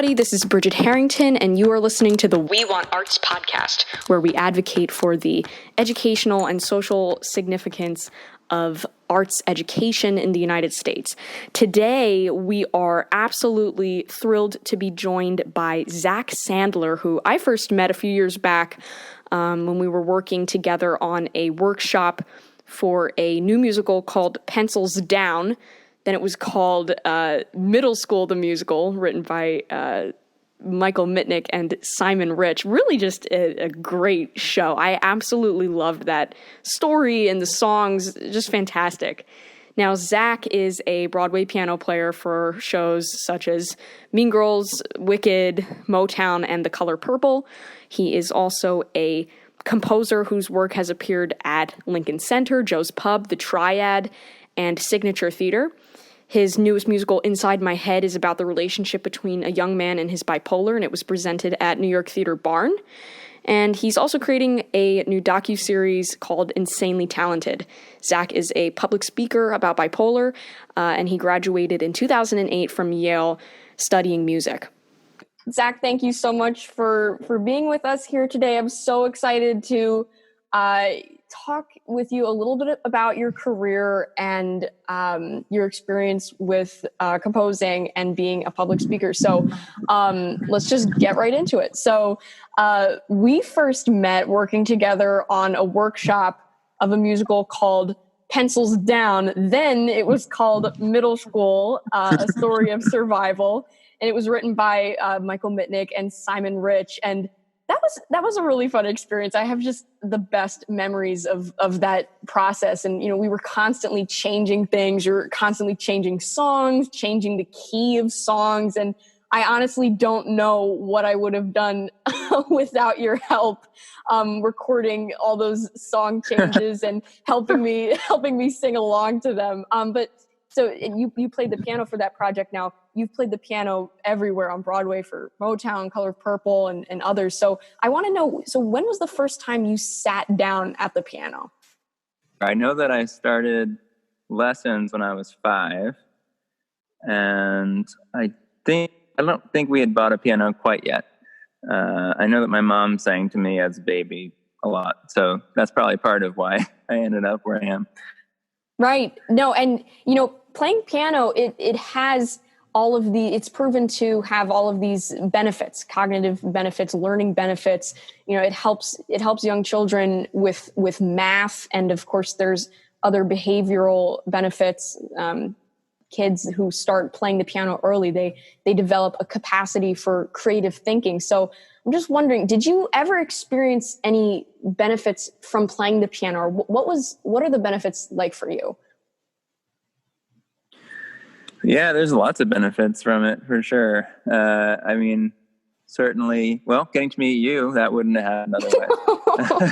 everybody. This is Brigid Harrington, and you are listening to the We Want Arts podcast, where we advocate for the educational and social significance of arts education in the United States. Today, we are absolutely thrilled to be joined by Zak Sandler, who I first met a few years back when we were working together on a workshop for a new musical called Pencils Down. Then it was called Middle School, the Musical, written by Michael Mitnick and Simon Rich. Really just a great show. I absolutely loved that story and the songs, just fantastic. Now, Zak is a Broadway piano player for shows such as Mean Girls, Wicked, Motown, and The Color Purple. He is also a composer whose work has appeared at Lincoln Center, Joe's Pub, The Triad, and Signature Theater. His newest musical, Inside My Head, is about the relationship between a young man and his bipolar, and it was presented at New York Theater Barn. And he's also creating a new docuseries called Insanely Talented. Zak is a public speaker about bipolar, and he graduated in 2008 from Yale studying music. Zak, thank you so much for being with us here today. I'm so excited to talk with you a little bit about your career and your experience with composing and being a public speaker. So let's just get right into it. So we first met working together on a workshop of a musical called Pencils Down. Then it was called Middle School, A Story of Survival. And it was written by Michael Mitnick and Simon Rich. And that was a really fun experience. I have just the best memories of that process. And, you know, we were constantly changing things. You're constantly changing songs, changing the key of songs. And I honestly don't know what I would have done without your help recording all those song changes and helping me sing along to them. So you played the piano for that project. Now you've played the piano everywhere on Broadway for Motown, Color Purple, and others. So I want to know, so when was the first time you sat down at the piano? I know that I started lessons when I was 5. And I don't think we had bought a piano quite yet. I know that my mom sang to me as a baby a lot. So that's probably part of why I ended up where I am. Right. No, and, you know, playing piano, it has all of it's proven to have all of these benefits, cognitive benefits, learning benefits. You know, it helps young children with math. And of course, there's other behavioral benefits. Kids who start playing the piano early, they develop a capacity for creative thinking. So I'm just wondering, did you ever experience any benefits from playing the piano? Or what are the benefits like for you? Yeah, there's lots of benefits from it for sure. I mean, certainly, well, getting to meet you, that wouldn't have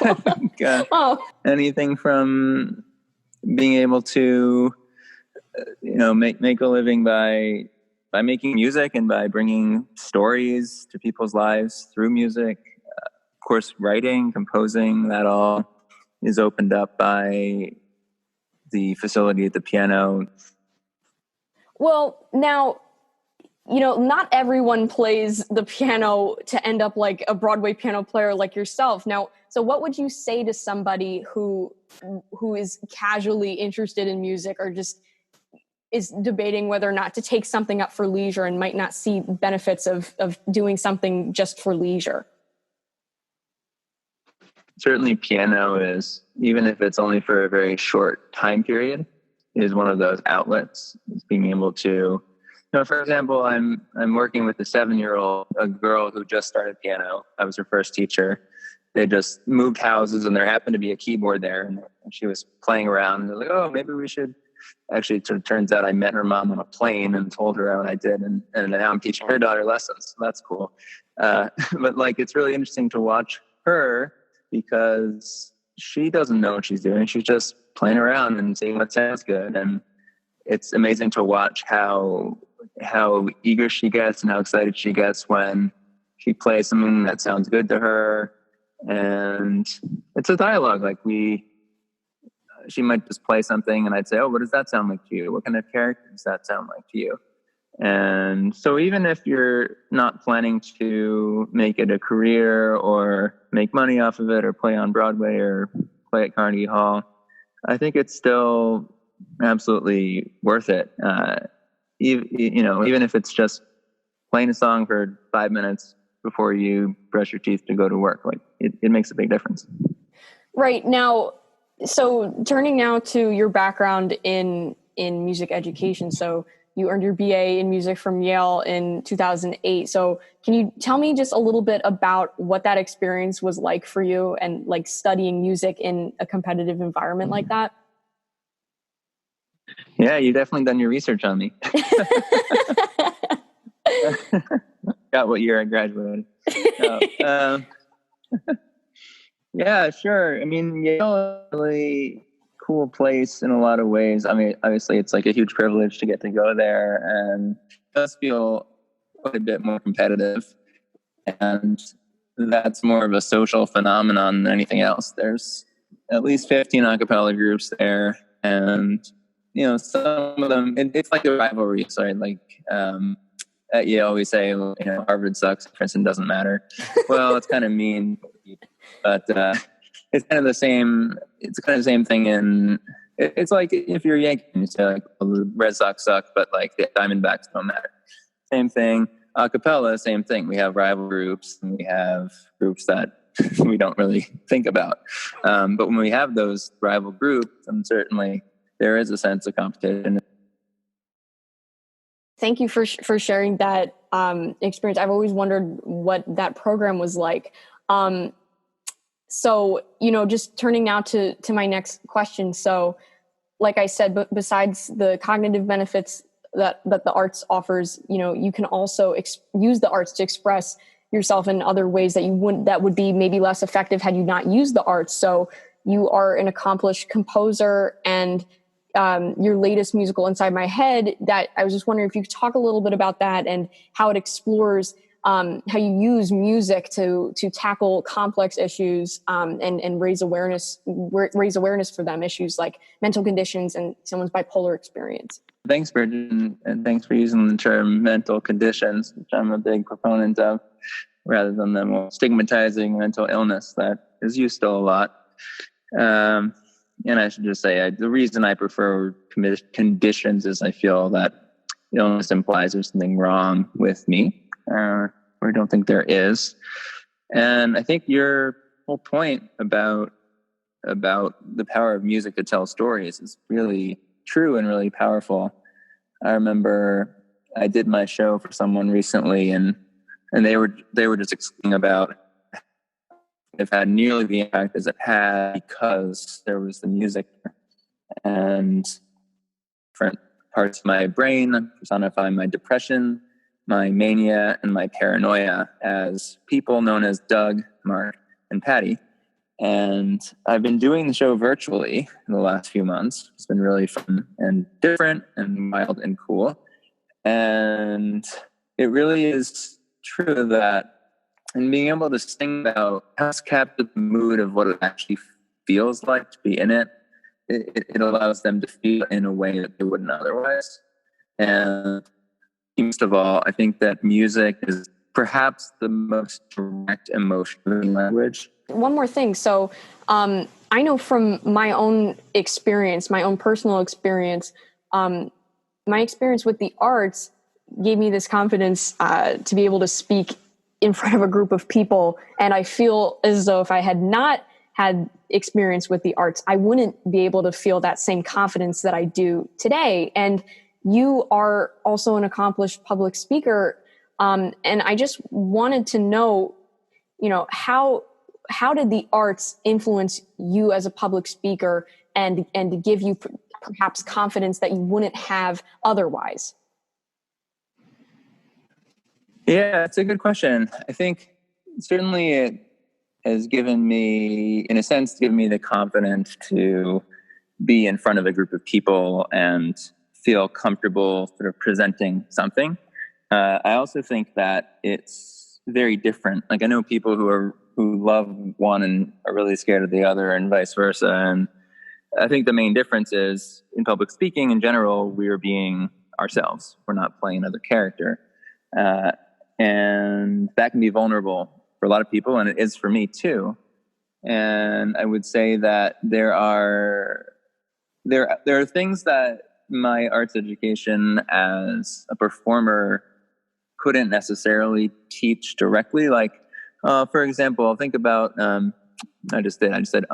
happened otherwise. Anything from being able to, make a living by making music and by bringing stories to people's lives through music. Of course, writing, composing, that all is opened up by the facility at the piano. Well, now, you know, not everyone plays the piano to end up like a Broadway piano player like yourself. Now, so what would you say to somebody who is casually interested in music or just is debating whether or not to take something up for leisure and might not see benefits of doing something just for leisure? Certainly piano is, even if it's only for a very short time period, is one of those outlets. It's being able to, for example, I'm working with a 7-year-old, a girl who just started piano. I was her first teacher. They just moved houses and there happened to be a keyboard there and she was playing around and they're like, oh, maybe we should. Actually, it turns out I met her mom on a plane and told her what I did. And now I'm teaching her daughter lessons. So that's cool. But it's really interesting to watch her because she doesn't know what she's doing. She's just playing around and seeing what sounds good. And it's amazing to watch how eager she gets and how excited she gets when she plays something that sounds good to her. And it's a dialogue. She might just play something and I'd say, oh, what does that sound like to you? What kind of character does that sound like to you? And so even if you're not planning to make it a career or make money off of it or play on Broadway or play at Carnegie Hall, I think it's still absolutely worth it. Even if it's just playing a song for 5 minutes before you brush your teeth to go to work, like it makes a big difference. Right. Now, so turning now to your background in music education. So you earned your BA in music from Yale in 2008. So can you tell me just a little bit about what that experience was like for you and like studying music in a competitive environment like that? Yeah, you've definitely done your research on me. Got what year I graduated. Yeah, sure. I mean, Yale is a really cool place in a lot of ways. I mean, obviously, it's like a huge privilege to get to go there, and it does feel quite a bit more competitive. And that's more of a social phenomenon than anything else. There's at least 15 a cappella groups there, and some of them, it's like a rivalry. Sorry, like at Yale we say, Harvard sucks, Princeton doesn't matter. Well, it's kind of mean, but it's kind of the same. It's kind of the same thing it's like if you're a Yankee, you say like, well, the Red Sox suck, but like the Diamondbacks don't matter. Same thing. A cappella, same thing. We have rival groups and we have groups that we don't really think about. But when we have those rival groups, then certainly there is a sense of competition. Thank you for sharing that experience. I've always wondered what that program was like. So, just turning now to my next question. So, like I said, besides the cognitive benefits that the arts offers, you can also use the arts to express yourself in other ways that would be maybe less effective had you not used the arts. So you are an accomplished composer, and your latest musical, Inside My Head, that I was just wondering if you could talk a little bit about that and how it explores how you use music to tackle complex issues and raise awareness for them, issues like mental conditions and someone's bipolar experience. Thanks, Brigid, and thanks for using the term mental conditions, which I'm a big proponent of, rather than the more stigmatizing mental illness that is used still a lot. And I should just say, the reason I prefer conditions is I feel that illness implies there's something wrong with me, or I don't think there is. And I think your whole point about the power of music to tell stories is really true and really powerful. I remember I did my show for someone recently, and they were just explaining about it had nearly the impact as it had because there was the music and different parts of my brain personify my depression, my mania, and my paranoia as people known as Doug, Mark, and Patty. And I've been doing the show virtually in the last few months. It's been really fun and different and wild and cool. And it really is true that and being able to sing about has captured the mood of what it actually feels like to be in it. It allows them to feel in a way that they wouldn't otherwise. And most of all, I think that music is perhaps the most direct emotional language. One more thing. So I know from my own experience, my own personal experience, my experience with the arts gave me this confidence to be able to speak in front of a group of people. And I feel as though if I had not had experience with the arts, I wouldn't be able to feel that same confidence that I do today. And you are also an accomplished public speaker. And I just wanted to know, how did the arts influence you as a public speaker and to give you perhaps confidence that you wouldn't have otherwise? Yeah, it's a good question. I think certainly it has given me the confidence to be in front of a group of people and feel comfortable sort of presenting something. I also think that it's very different. Like I know people who love one and are really scared of the other and vice versa. And I think the main difference is in public speaking in general, we are being ourselves. We're not playing another character. And that can be vulnerable for a lot of people, and it is for me too. And I would say that there are things that my arts education as a performer couldn't necessarily teach directly. Like, for example, I'll think about, I just said,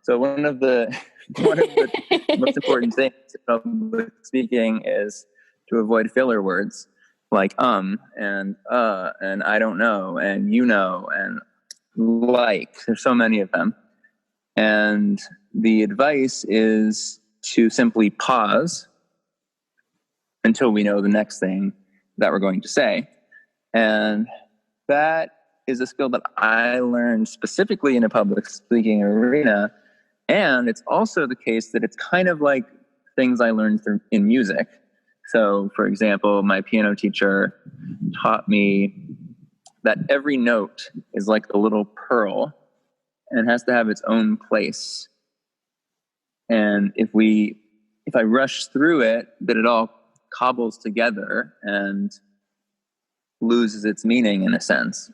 so one of the most important things in public speaking is to avoid filler words like, and I don't know, and you know, and like, there's so many of them. And the advice is to simply pause until we know the next thing that we're going to say. And that is a skill that I learned specifically in a public speaking arena. And it's also the case that it's kind of like things I learned in music. So, for example, my piano teacher taught me that every note is like a little pearl and has to have its own place. And if I rush through it, that it all cobbles together and loses its meaning in a sense.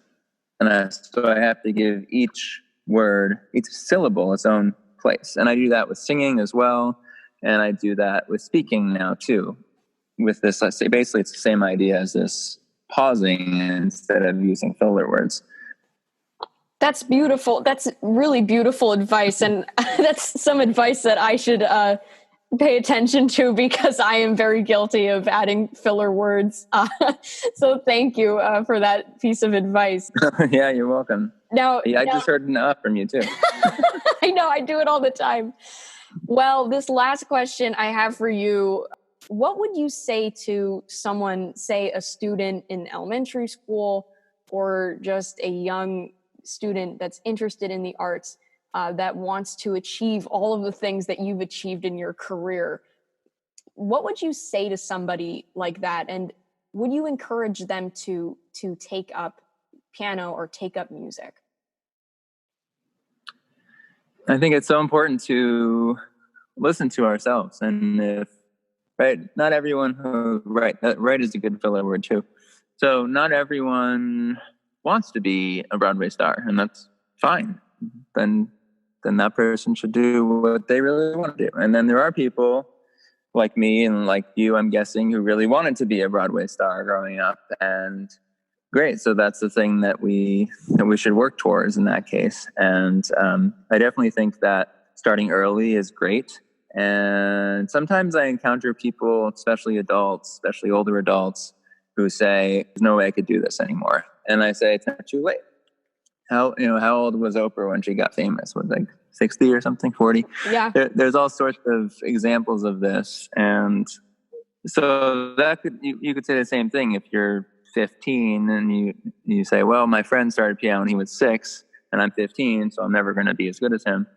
And so I have to give each word, each syllable, its own place. And I do that with singing as well. And I do that with speaking now too. With this, let's say, basically it's the same idea as this pausing instead of using filler words. That's beautiful. That's really beautiful advice. And that's some advice that I should pay attention to, because I am very guilty of adding filler words. So thank you for that piece of advice. Yeah, you're welcome. I just heard enough from you too. I know, I do it all the time. Well, this last question I have for you, what would you say to someone, say a student in elementary school or just a young student that's interested in the arts, that wants to achieve all of the things that you've achieved in your career? What would you say to somebody like that? And would you encourage them to take up piano or take up music? I think it's so important to listen to ourselves. And not everyone right is a good filler word too. So not everyone wants to be a Broadway star, and that's fine. Then that person should do what they really want to do. And then there are people like me and like you, I'm guessing, who really wanted to be a Broadway star growing up. And great. So that's the thing that we should work towards in that case. And I definitely think that starting early is great. And sometimes I encounter people, especially adults, especially older adults, who say, "There's no way I could do this anymore." And I say, it's not too late. How old was Oprah when she got famous? Was like 60 or something, 40? Yeah. There's all sorts of examples of this. And so you could say the same thing if you're 15 and you say, well, my friend started piano when he was 6 and I'm 15, so I'm never going to be as good as him.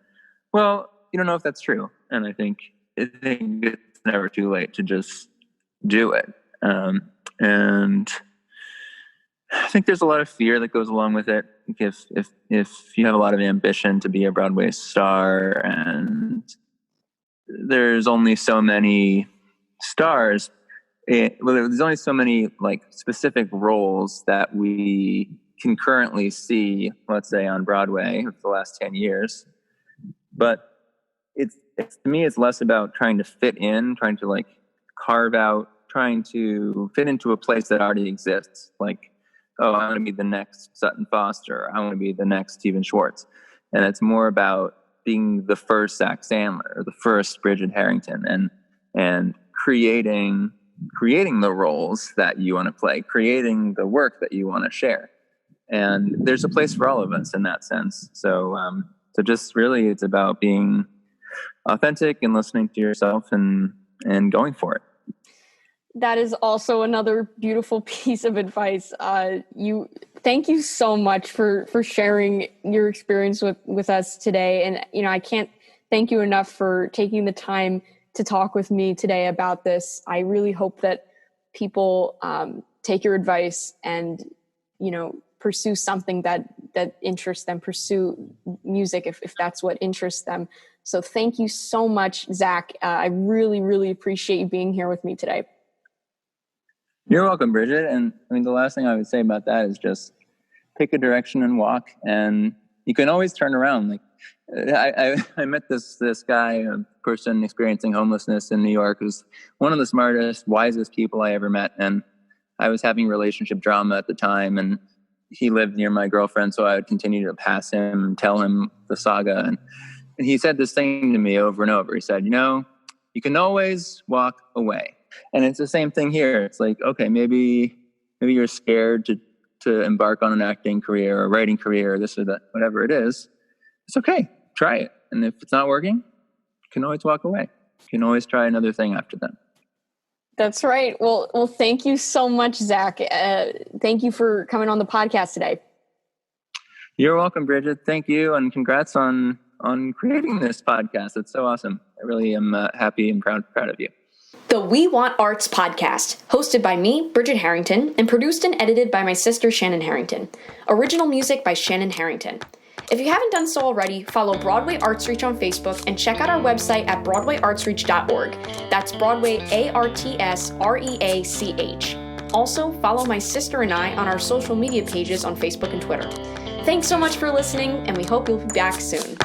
Well, you don't know if that's true. And I think it's never too late to just do it. And I think there's a lot of fear that goes along with it. If you have a lot of ambition to be a Broadway star, and there's only so many stars, there's only so many like specific roles that we can currently see, let's say on Broadway for the last 10 years. But it's to me, it's less about trying to fit in, trying to like carve out, trying to fit into a place that already exists. Like, oh, I want to be the next Sutton Foster. I want to be the next Stephen Schwartz. And it's more about being the first Zak Sandler or the first Brigid Harrington, and creating the roles that you want to play, creating the work that you want to share. And there's a place for all of us in that sense. So just really, it's about being authentic and listening to yourself and going for it. That is also another beautiful piece of advice. Thank you so much for sharing your experience with us today. And, I can't thank you enough for taking the time to talk with me today about this. I really hope that people take your advice and, pursue something that interests them, pursue music if that's what interests them. So thank you so much, Zak. I really, really appreciate you being here with me today. You're welcome, Brigid. And I mean, the last thing I would say about that is just pick a direction and walk, and you can always turn around. Like I met this guy, a person experiencing homelessness in New York, who's one of the smartest, wisest people I ever met. And I was having relationship drama at the time, and he lived near my girlfriend, so I would continue to pass him and tell him the saga. And he said this thing to me over and over. He said, you can always walk away. And it's the same thing here. It's like, okay, maybe you're scared to embark on an acting career or writing career or this or that, whatever it is. It's okay. Try it. And if it's not working, you can always walk away. You can always try another thing after that. That's right. Well, thank you so much, Zach. Thank you for coming on the podcast today. You're welcome, Brigid. Thank you. And congrats on creating this podcast. It's so awesome. I really am happy and proud of you. The We Want Arts podcast, hosted by me, Brigid Harrington, and produced and edited by my sister, Shannon Harrington. Original music by Shannon Harrington. If you haven't done so already, follow Broadway Arts Reach on Facebook and check out our website at broadwayartsreach.org. That's Broadway ARTSREACH. Also, follow my sister and I on our social media pages on Facebook and Twitter. Thanks so much for listening, and we hope you'll be back soon.